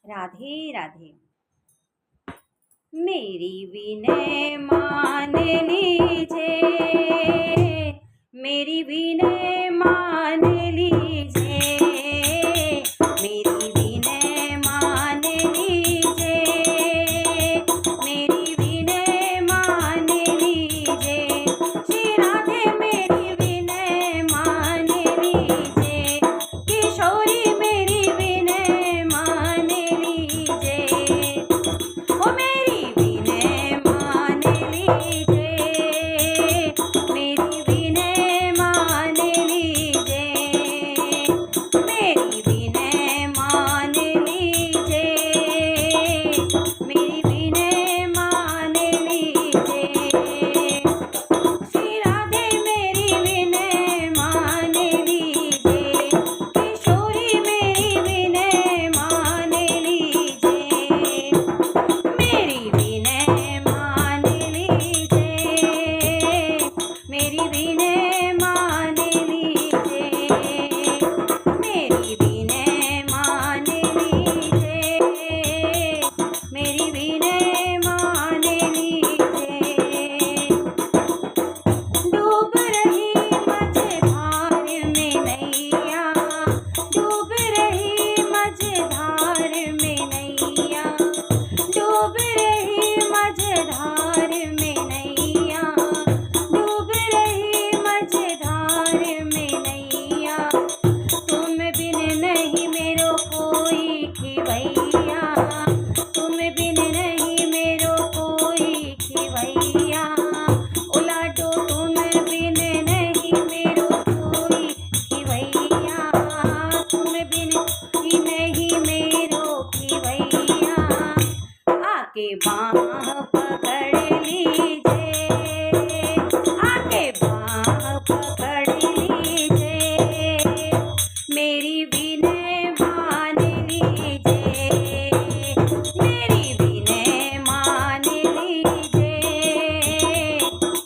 राधे राधे। मेरी विनय मान लीजिए, मेरी विनय मान लीजिए, मेरी विनय मान लीजिए, मेरी विनय मान लीजिए, श्री राधे मेरी विनय मान लीजिए, किशोरी मेरी विनय मान लीजिए, ओ मेरी विनय मान लीजिए, मेरी विनय मान लीजिए, मेरी विनय मान लीजिए, मेरी विनय मान लीजिए, श्री राधे मेरी विनय मान लीजिए, किशोरी मेरी विनय मान लीजिए, मेरी विनय मान लीजिए, मेरी विनय मान लीजिए, मेरी विनय मान लीजिए, मेरी विनय मान लीजिए, डूब रही मझधार में नैया, डूब रही मझधार में नैया, डूब रही मझधार में नैया, डूब रही मझधार में नैया, तुम बिन नहीं मेरो कोई खिवैया, तुम बिन नहीं मेरो कोई खिवैया, उलाटो तुम बिन नहीं मेरो कोई खिवैया, तुम बिन ही नहीं मेरो खिवैया, आके बाँह पकड़ लीजिए, आके बाँह पकड़ लीजिए, मेरी विनय मान लीजिए, मेरी विनय मान लीजिए,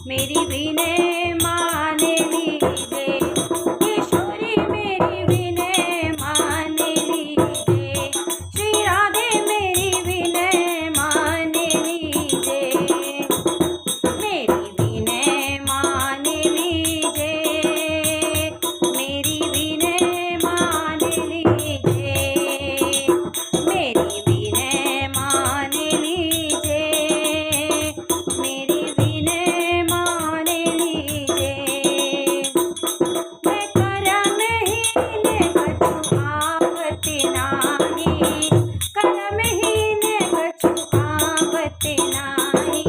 मेरी विनय मान लीजिए, किशोरी मेरी विनय मान लीजिए, श्री राधे मेरी विनय मान लीजिए, मेरी विनय मान लीजिए, मेरी विनय मान लीजिए, मेरी विनय मान लीजिए, मेरी विनय मान लीजिए, मैं करमहीन कछु आवत नाही, करमहीन कछु आवत नाही,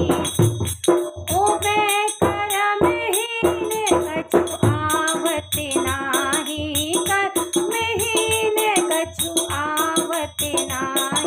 ओ मैं करमहीन कछु आवत नाही, करमहीन कछु आवत नाही।